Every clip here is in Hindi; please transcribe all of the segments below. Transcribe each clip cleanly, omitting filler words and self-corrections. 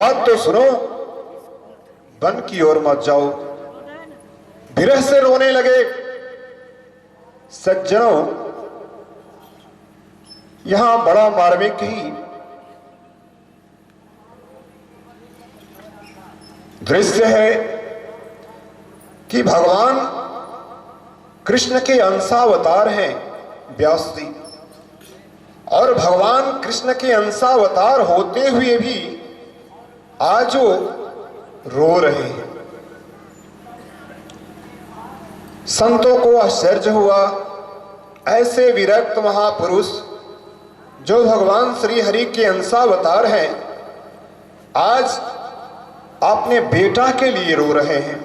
बात तो सुनो, वन की ओर मत जाओ। विरह से रोने लगे सज्जनों, यहां बड़ा मार्मिक ही दृश्य है कि भगवान कृष्ण के अंशावतार हैं व्यास जी, और भगवान कृष्ण के अंशावतार होते हुए भी आज वो रो रहे हैं। संतों को आश्चर्य हुआ, ऐसे विरक्त महापुरुष जो भगवान श्री हरि के अंशावतार हैं आज अपने बेटा के लिए रो रहे हैं।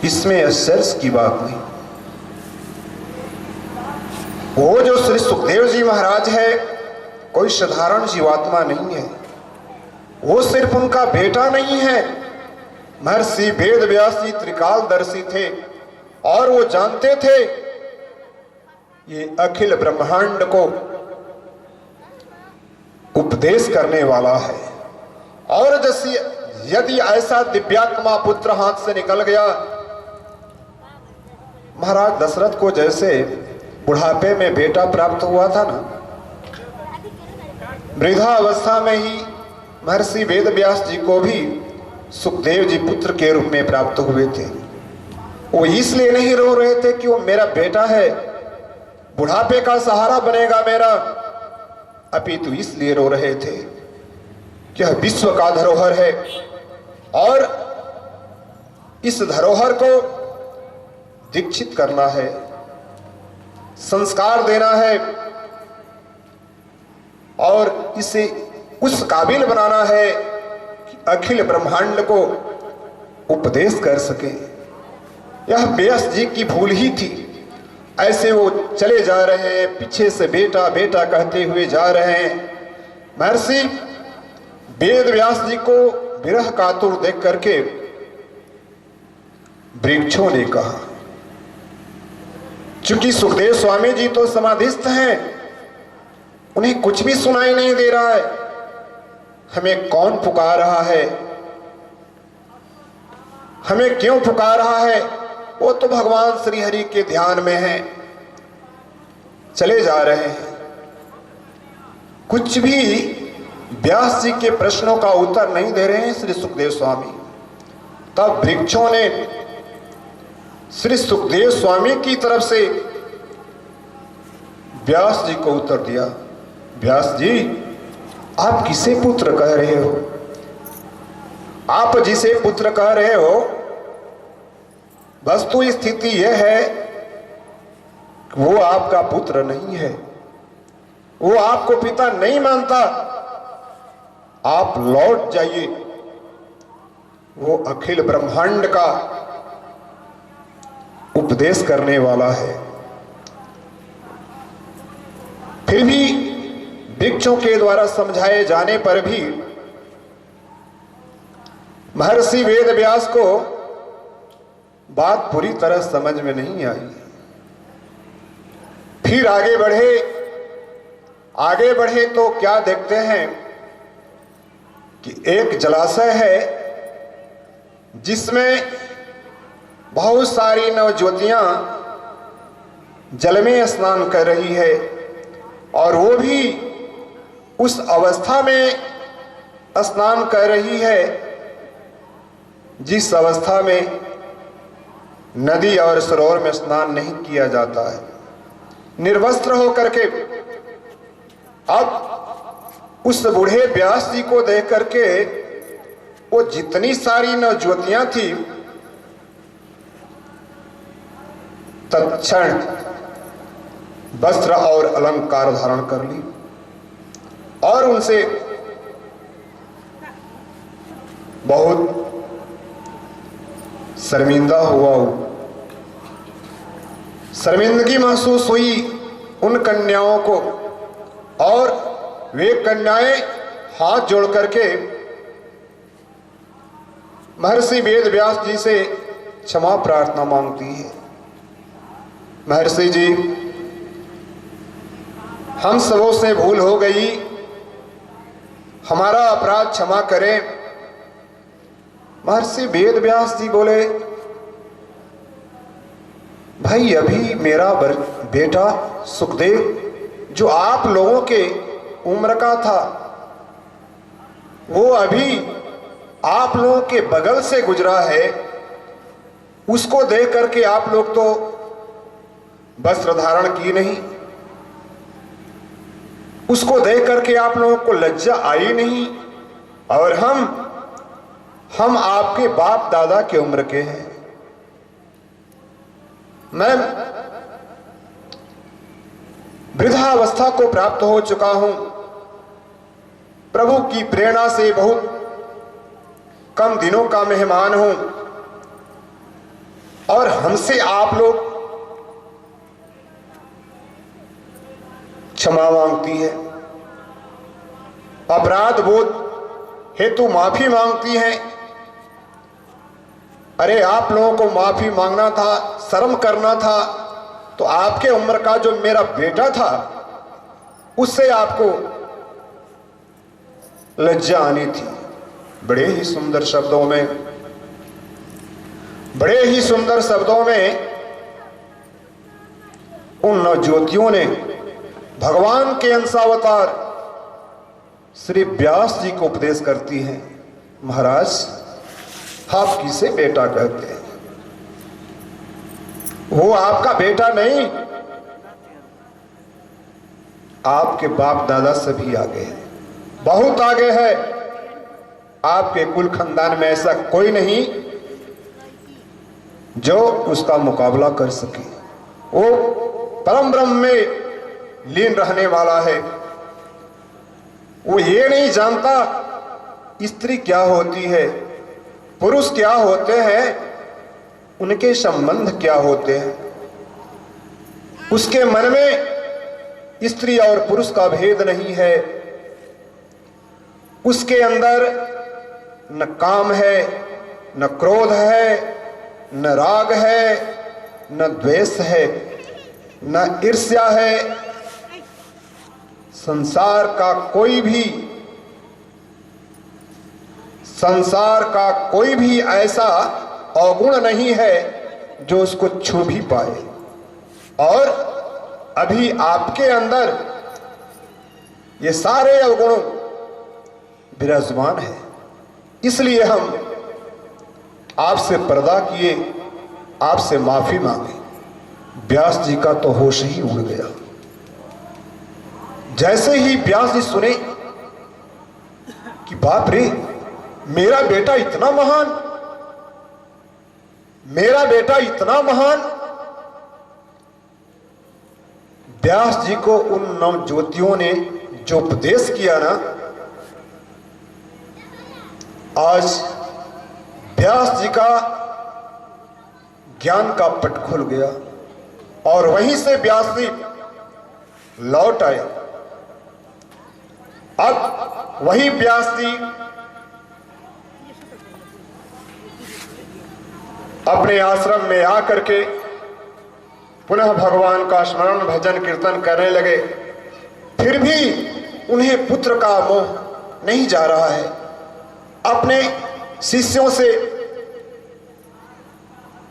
इसमें आश्चर्य की बात नहीं। वो जो श्री सुखदेव जी महाराज है कोई साधारण जीवात्मा नहीं है, वो सिर्फ उनका बेटा नहीं है। महर्षि वेद व्यास जी त्रिकालदर्शी थे और वो जानते थे ये अखिल ब्रह्मांड को उपदेश करने वाला है। और जैसे यदि ऐसा दिव्यात्मा पुत्र हाथ से निकल गया, महाराज दशरथ को जैसे बुढ़ापे में बेटा प्राप्त हुआ था ना, वृद्धा अवस्था में ही महर्षि वेद व्यास जी को भी सुखदेव जी पुत्र के रूप में प्राप्त हुए थे। वो इसलिए नहीं रो रहे थे कि वो मेरा बेटा है, बुढ़ापे का सहारा बनेगा मेरा, अपितु इसलिए रो रहे थे कि यह विश्व का धरोहर है और इस धरोहर को दीक्षित करना है, संस्कार देना है और इसे उस काबिल बनाना है कि अखिल ब्रह्मांड को उपदेश कर सके। यह व्यास जी की भूल ही थी। ऐसे वो चले जा रहे हैं, पीछे से बेटा बेटा कहते हुए जा रहे हैं। महर्षि वेद व्यास जी को विरह कातुर देख करके वृक्षों ने कहा, चूंकि सुखदेव स्वामी जी तो समाधिस्थ हैं, उन्हें कुछ भी सुनाई नहीं दे रहा है, हमें कौन पुकार रहा है, हमें क्यों पुकार रहा है? वो तो भगवान श्री हरि के ध्यान में है। चले जा रहे हैं, कुछ भी व्यास जी के प्रश्नों का उत्तर नहीं दे रहे हैं श्री सुखदेव स्वामी। तब वृक्षों ने श्री सुखदेव स्वामी की तरफ से व्यास जी को उत्तर दिया, व्यास जी आप किसे पुत्र कह रहे हो? आप जिसे पुत्र कह रहे हो वस्तु स्थिति यह है कि वो आपका पुत्र नहीं है, वो आपको पिता नहीं मानता। आप लौट जाइए, वो अखिल ब्रह्मांड का उपदेश करने वाला है। फिर भी वृक्षों के द्वारा समझाए जाने पर भी महर्षि वेद व्यास को बात पूरी तरह समझ में नहीं आई। फिर आगे बढ़े तो क्या देखते हैं कि एक जलाशय है जिसमें बहुत सारी नवज्योतियां जल में स्नान कर रही है, और वो भी उस अवस्था में स्नान कर रही है जिस अवस्था में नदी और सरोवर में स्नान नहीं किया जाता है, निर्वस्त्र होकर के। अब उस बूढ़े व्यास जी को देख करके वो जितनी सारी नवज्योतियां थी तत्क्षण वस्त्र और अलंकार धारण कर ली और उनसे बहुत शर्मिंदगी महसूस हुई उन कन्याओं को, और वे कन्याएं हाथ जोड़ करके महर्षि वेद व्यास जी से क्षमा प्रार्थना मांगती है। महर्षि जी, हम सबों से भूल हो गई, हमारा अपराध क्षमा करें। महर्षि वेद व्यास जी बोले, भाई अभी मेरा बेटा सुखदेव जो आप लोगों के उम्र का था, वो अभी आप लोगों के बगल से गुजरा है। उसको देख करके आप लोग तो वस्त्र धारण की नहीं, उसको देख करके आप लोगों को लज्जा आई नहीं, और हम आपके बाप दादा के उम्र के हैं। मैं वृद्धावस्था को प्राप्त हो चुका हूं, प्रभु की प्रेरणा से बहुत कम दिनों का मेहमान हूं, और हमसे आप लोग क्षमा मांगती है, अपराध बोध हेतु माफी मांगती है। अरे आप लोगों को माफी मांगना था, शर्म करना था, तो आपके उम्र का जो मेरा बेटा था उससे आपको लज्जा आनी थी। बड़े ही सुंदर शब्दों में, बड़े ही सुंदर शब्दों में उन नवज्योतियों ने भगवान के अंशावतार श्री व्यास जी को उपदेश करती हैं। महाराज आप किसे बेटा कहते हैं? वो आपका बेटा नहीं, आपके बाप दादा से भी आगे है, बहुत आगे है। आपके कुल खानदान में ऐसा कोई नहीं जो उसका मुकाबला कर सके। वो परम ब्रह्म में लीन रहने वाला है। वो ये नहीं जानता स्त्री क्या होती है, पुरुष क्या होते हैं, उनके संबंध क्या होते हैं। उसके मन में स्त्री और पुरुष का भेद नहीं है। उसके अंदर न काम है, न क्रोध है, न राग है, न द्वेष है, न ईर्ष्या है। संसार का कोई भी ऐसा अवगुण नहीं है जो उसको छू भी पाए। और अभी आपके अंदर ये सारे अवगुण विराजमान है। इसलिए हम आपसे पर्दा किए, आपसे माफी मांगे। व्यास जी का तो होश ही उड़ गया। जैसे ही व्यास जी सुने कि बाप रे, मेरा बेटा इतना महान, मेरा बेटा इतना महान। व्यास जी को उन नवज्योतियों ने जो उपदेश किया ना, आज व्यास जी का ज्ञान का पट खुल गया, और वहीं से व्यास जी लौट आए। अब वही व्यास जी अपने आश्रम में आकर के पुनः भगवान का स्मरण भजन कीर्तन करने लगे। फिर भी उन्हें पुत्र का मोह नहीं जा रहा है। अपने शिष्यों से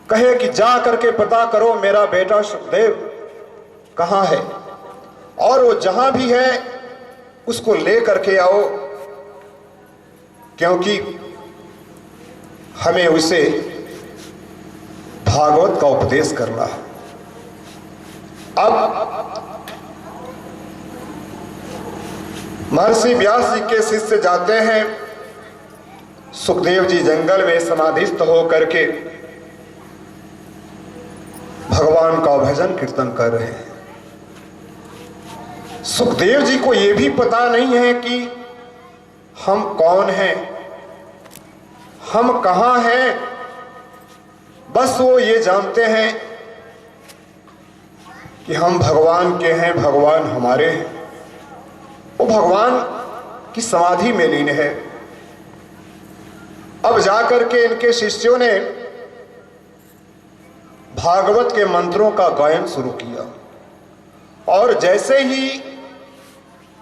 कहे कि जा करके पता करो मेरा बेटा सुखदेव कहाँ है, और वो जहां भी है उसको ले करके आओ, क्योंकि हमें उसे भागवत का उपदेश करना है। अब महर्षि व्यास जी के शिष्य जाते हैं। सुखदेव जी जंगल में समाधिस्थ होकर के भगवान का भजन कीर्तन कर रहे हैं। सुखदेव जी को यह भी पता नहीं है कि हम कौन हैं, हम कहां हैं। बस वो ये जानते हैं कि हम भगवान के हैं, भगवान हमारे हैं। वो भगवान की समाधि में लीन है। अब जाकर के इनके शिष्यों ने भागवत के मंत्रों का गायन शुरू किया, और जैसे ही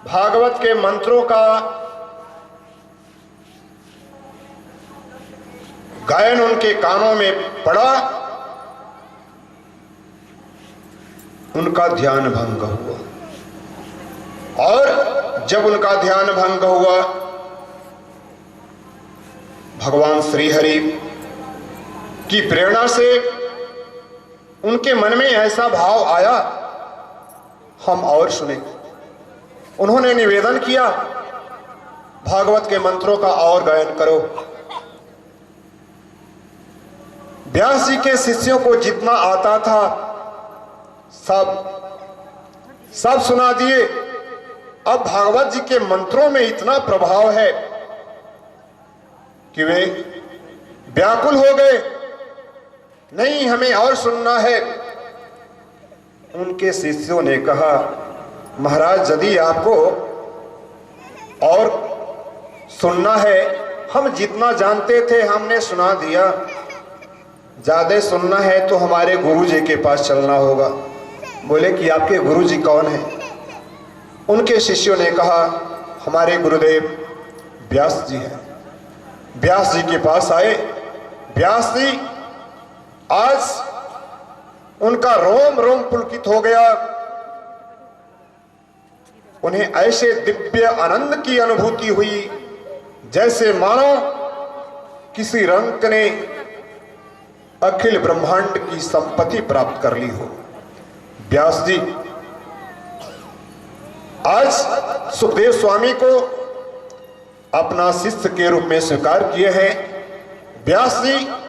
भागवत के मंत्रों का गायन उनके कानों में पड़ा, उनका ध्यान भंग हुआ। और जब उनका ध्यान भंग हुआ, भगवान श्री हरि की प्रेरणा से उनके मन में ऐसा भाव आया, हम और सुने। उन्होंने निवेदन किया, भागवत के मंत्रों का और गायन करो। व्यास जी के शिष्यों को जितना आता था सब सुना दिए। अब भागवत जी के मंत्रों में इतना प्रभाव है कि वे व्याकुल हो गए, नहीं हमें और सुनना है। उनके शिष्यों ने कहा, महाराज यदि आपको और सुनना है, हम जितना जानते थे हमने सुना दिया, ज्यादा सुनना है तो हमारे गुरु जी के पास चलना होगा। बोले कि आपके गुरु जी कौन है? उनके शिष्यों ने कहा, हमारे गुरुदेव व्यास जी हैं। व्यास जी के पास आए। व्यास जी, आज उनका रोम रोम पुलकित हो गया। उन्हें ऐसे दिव्य आनंद की अनुभूति हुई जैसे मानो किसी रंक ने अखिल ब्रह्मांड की संपत्ति प्राप्त कर ली हो। व्यास जी आज सुखदेव स्वामी को अपना शिष्य के रूप में स्वीकार किए हैं। व्यास जी